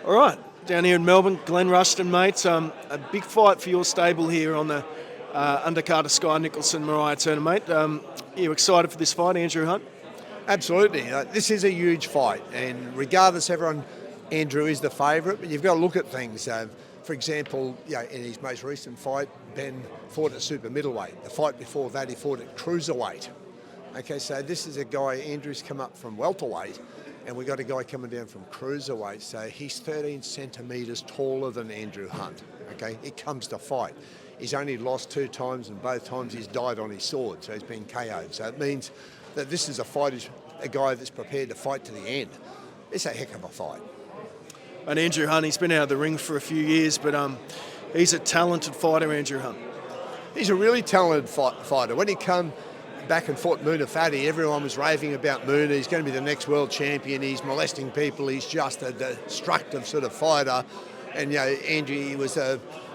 All right, down here in Melbourne, Glen Rushton, mate. A big fight for your stable here on the undercard of Sky Nicholson Mariah Turner, mate. You excited for this fight, Andrew Hunt? Absolutely. This is a huge fight, and regardless, Andrew is the favourite, but you've got to look at things. For example, in his most recent fight, Ben fought at super middleweight. The fight before that, he fought at cruiserweight. Okay, so this is a guy, Andrew's come up from welterweight, and we've got a guy coming down from cruiserweight, so he's 13 centimetres taller than Andrew Hunt. Okay, it comes to fight. He's only lost 2 times, and both times he's died on his sword, so he's been KO'd. So it means that this is a guy that's prepared to fight to the end. It's a heck of a fight. And Andrew Hunt, he's been out of the ring for a few years, but he's a talented fighter, Andrew Hunt. He's a really talented fighter. When he come back and fought Moona Fati, everyone was raving about Moona. He's going to be the next world champion. He's molesting people. He's just a destructive sort of fighter. And, Andrew, he was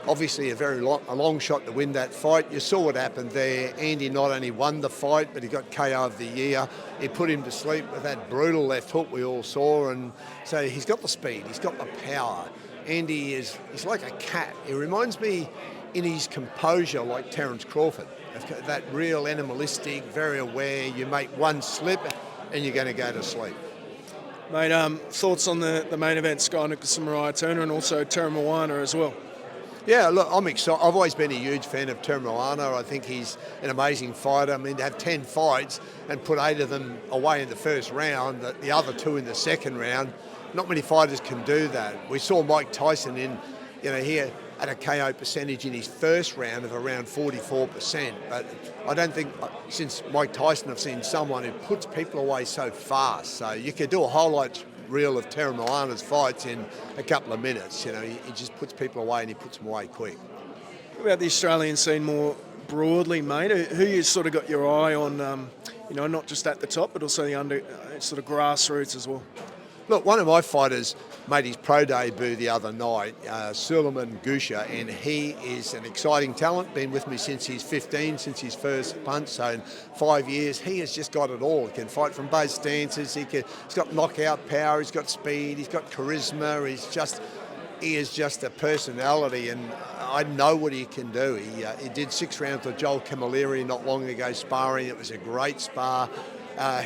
obviously a long shot to win that fight. You saw what happened there. Andy not only won the fight, but he got KO of the year. He put him to sleep with that brutal left hook we all saw. And so he's got the speed. He's got the power. Andy he's like a cat. He reminds me in his composure like Terence Crawford. That real animalistic, very aware. You make one slip and you're going to go to sleep. Mate, thoughts on the main event, Sky Nicholson Mariah Turner, and also Teremoana as well? Yeah, look, I'm excited. I've always been a huge fan of Teremoana. I think he's an amazing fighter. I mean, to have 10 fights and put 8 of them away in the first round, the other 2 in the second round, not many fighters can do that. We saw Mike Tyson here at a KO percentage in his first round of around 44%. But I don't think, since Mike Tyson, I've seen someone who puts people away so fast. So you could do a highlight reel of Teremoana's fights in a couple of minutes. He just puts people away and he puts them away quick. What about the Australian scene more broadly, mate? Who you sort of got your eye on, not just at the top, but also the under sort of grassroots as well? Look, one of my fighters made his pro debut the other night, Suleiman Gusha, and he is an exciting talent, been with me since he's 15, since his first punch, so in 5 years, he has just got it all. He can fight from both stances, he's got knockout power, he's got speed, he's got charisma, he is just a personality, and I know what he can do. He did 6 rounds with Joel Camilleri not long ago sparring. It was a great spar.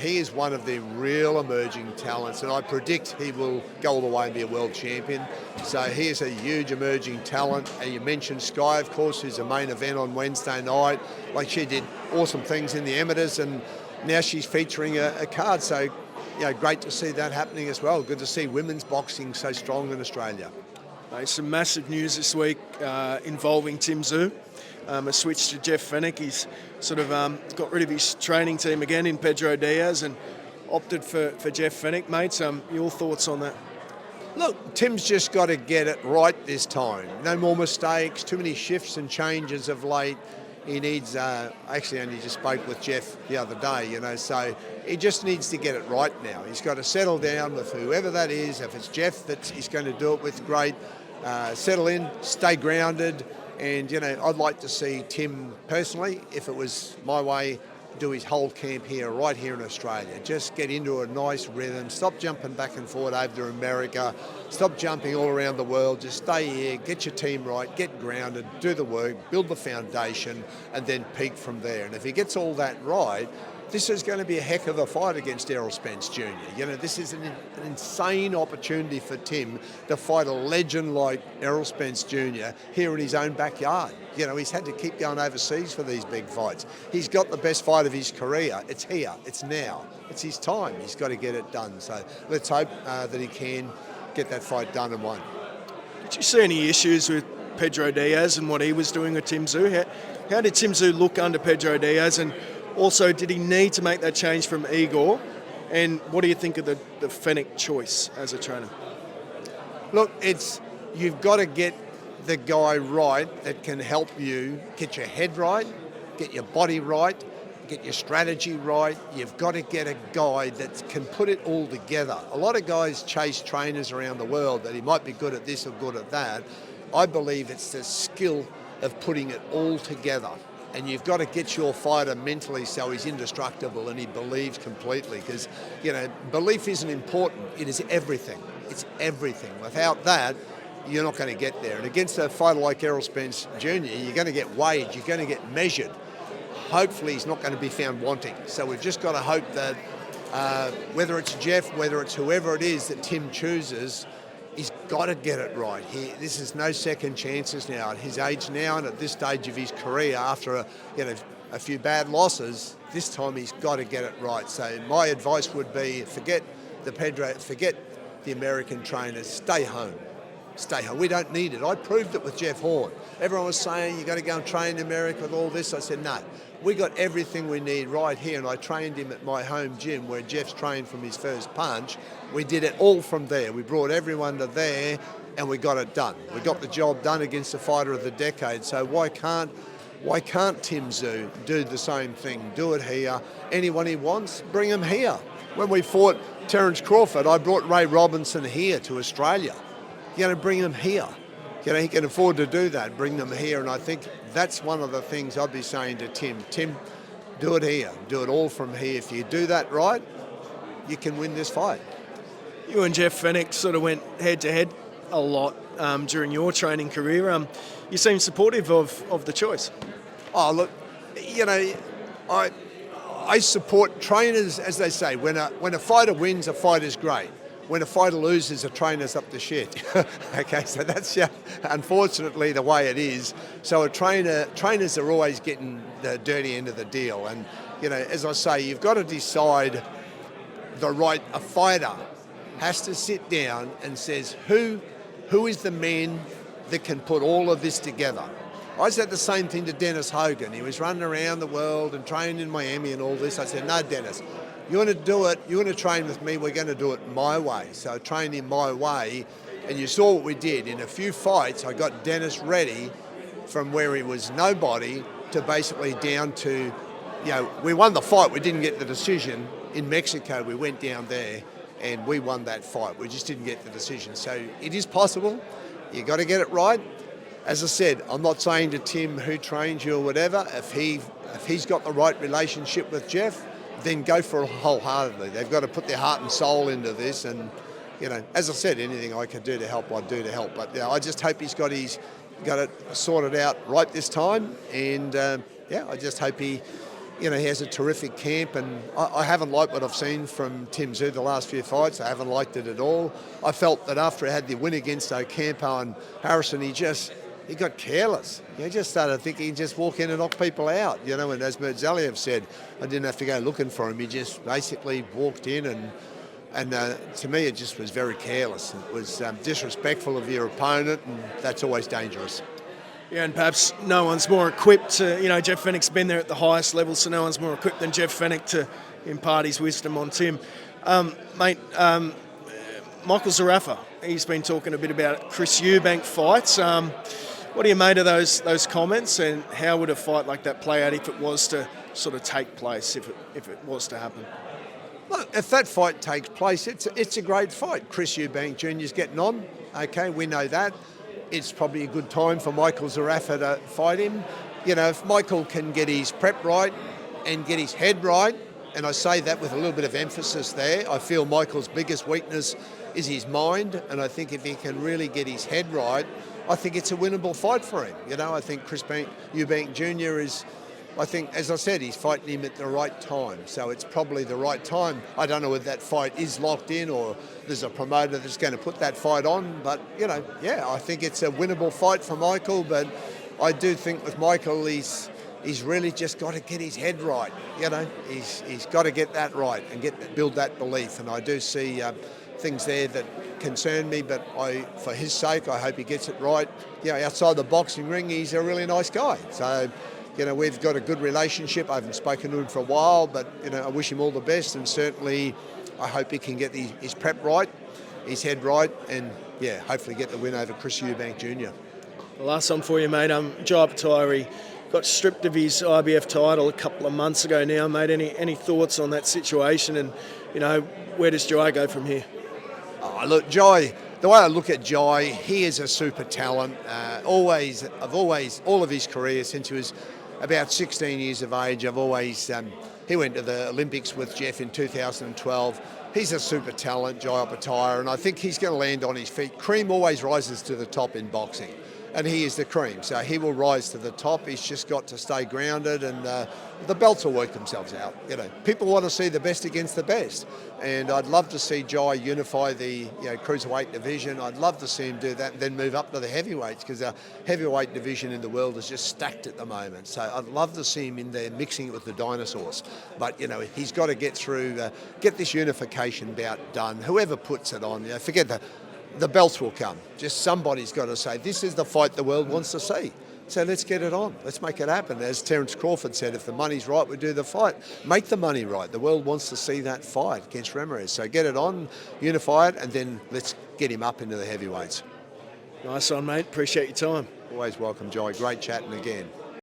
He is one of the real emerging talents, and I predict he will go all the way and be a world champion. So he is a huge emerging talent. And you mentioned Sky, of course, who's a main event on Wednesday night. Like, she did awesome things in the amateurs, and now she's featuring a card. So, great to see that happening as well. Good to see women's boxing so strong in Australia. Some massive news this week involving Tszyu. A switch to Jeff Fenech. He's sort of got rid of his training team again in Pedro Diaz and opted for Jeff Fenech, mate. Your thoughts on that? Look, Tim's just got to get it right this time. No more mistakes, too many shifts and changes of late. He needs, actually only just spoke with Jeff the other day, so he just needs to get it right now. He's got to settle down with whoever that is. If it's Jeff that he's going to do it with, great. Settle in, stay grounded. And, I'd like to see Tim, personally, if it was my way, do his whole camp here, right here in Australia. Just get into a nice rhythm. Stop jumping back and forth over to America. Stop jumping all around the world. Just stay here, get your team right, get grounded, do the work, build the foundation, and then peak from there. And if he gets all that right, this is going to be a heck of a fight against Errol Spence Jr. This is an insane opportunity for Tim to fight a legend like Errol Spence Jr. here in his own backyard. He's had to keep going overseas for these big fights. He's got the best fight of his career. It's here. It's now. It's his time. He's got to get it done. So let's hope that he can get that fight done and won. Did you see any issues with Pedro Diaz and what he was doing with Tszyu? How did Tszyu look under Pedro Diaz, and also, did he need to make that change from Igor? And what do you think of the Fenech choice as a trainer? Look, you've got to get the guy right that can help you get your head right, get your body right, get your strategy right. You've got to get a guy that can put it all together. A lot of guys chase trainers around the world that he might be good at this or good at that. I believe it's the skill of putting it all together. and you've got to get your fighter mentally so he's indestructible and he believes completely, because, you know, belief isn't important. It is everything. It's everything. Without that, you're not going to get there. And against a fighter like Errol Spence Jr., you're going to get weighed, you're going to get measured. Hopefully he's not going to be found wanting. So we've just got to hope that whether it's Jeff, whether it's whoever it is that Tim chooses, he's got to get it right. This is no second chances now. At his age now and at this stage of his career, after a few bad losses, this time he's got to get it right. So my advice would be forget the American trainers, stay home. Stay home. We don't need it. I proved it with Jeff Horn. Everyone was saying you've got to go and train in America with all this. I said, no, we got everything we need right here. And I trained him at my home gym where Jeff's trained from his first punch. We did it all from there. We brought everyone to there and we got it done. We got the job done against the fighter of the decade. So why can't Tim Tszyu do the same thing? Do it here. Anyone he wants, bring him here. When we fought Terence Crawford, I brought Ray Robinson here to Australia. You're going to bring them here. You know, he can afford to do that, bring them here. And I think that's one of the things I'd be saying to Tim. Tim, do it here. Do it all from here. If you do that right, you can win this fight. You and Jeff Fenech sort of went head-to-head a lot during your training career. You seem supportive of the choice. Oh, look, you know, I support trainers, as they say. When a fighter wins, a fighter's great. When a fighter loses, a trainer's up to shit. Okay, so that's unfortunately the way it is. So trainers are always getting the dirty end of the deal. And, you know, as I say, you've got to decide a fighter has to sit down and says, who is the man that can put all of this together? I said the same thing to Dennis Hogan. He was running around the world and training in Miami and all this. I said, no, Dennis, you want to do it, you want to train with me, we're going to do it my way. So I trained him my way, and you saw what we did. In a few fights, I got Dennis ready from where he was nobody to basically down to, you know, we won the fight, we didn't get the decision. In Mexico, we went down there and we won that fight. We just didn't get the decision. So it is possible. You got to get it right. As I said, I'm not saying to Tim who trains you or whatever. If he's got the right relationship with Jeff, then go for it wholeheartedly. They've got to put their heart and soul into this. And, you know, as I said, anything I can do to help, I'd do to help. But, you know, I just hope he's got it sorted out right this time. And, I just hope he has a terrific camp. And I haven't liked what I've seen from Tim Tszyu the last few fights. I haven't liked it at all. I felt that after he had the win against Ocampo and Harrison, he got careless. He just started thinking he'd just walk in and knock people out, you know, and as Mertzaliev said, I didn't have to go looking for him. He just basically walked in and to me it just was very careless. It was disrespectful of your opponent, and that's always dangerous. Yeah, and perhaps no one's more equipped to, Jeff Fenech's been there at the highest level, so no one's more equipped than Jeff Fenech to impart his wisdom on Tim. Mate, Michael Zarafa, he's been talking a bit about Chris Eubank fights. What do you make of those comments, and how would a fight like that play out if it was to sort of take place, if it was to happen? Well, if that fight takes place, it's a great fight. Chris Eubank Jr.'s getting on. Okay, we know that. It's probably a good time for Michael Zarafa to fight him. You know, if Michael can get his prep right and get his head right, and I say that with a little bit of emphasis there, I feel Michael's biggest weakness is his mind, and I think if he can really get his head right, I think it's a winnable fight for him. You know, I think Chris Eubank Jr. is, I think, as I said, he's fighting him at the right time. So it's probably the right time. I don't know whether that fight is locked in or there's a promoter that's going to put that fight on. But, I think it's a winnable fight for Michael. But I do think with Michael, he's really just got to get his head right. He's got to get that right and build that belief. And I do see things there that concern me, but for his sake, I hope he gets it right. Outside the boxing ring, he's a really nice guy. So, we've got a good relationship. I haven't spoken to him for a while, but, I wish him all the best, and certainly I hope he can get his prep right, his head right, and, hopefully get the win over Chris Eubank Jr. The last one for you, mate. Tszyu Opetaia got stripped of his IBF title a couple of months ago now, mate. Any thoughts on that situation, and, where does Tszyu go from here? Oh, look, Tszyu, the way I look at Tszyu, he is a super talent. All of his career since he was about 16 years of age. I've always, he went to the Olympics with Jeff in 2012. He's a super talent, Jai Opetaia, and I think he's going to land on his feet. Cream always rises to the top in boxing, and he is the cream, so he will rise to the top. He's just got to stay grounded, and the belts will work themselves out. You know, people want to see the best against the best, and I'd love to see Jai unify the cruiserweight division. I'd love to see him do that and then move up to the heavyweights, because our heavyweight division in the world is just stacked at the moment. So I'd love to see him in there mixing it with the dinosaurs. But he's got to get through, get this unification bout done. Whoever puts it on, forget the belts will come. Just somebody's got to say, this is the fight the world wants to see. So let's get it on. Let's make it happen. As Terence Crawford said, if the money's right, we do the fight. Make the money right. The world wants to see that fight against Ramirez. So get it on, unify it, and then let's get him up into the heavyweights. Nice one, mate. Appreciate your time. Always welcome, Jai. Great chatting again.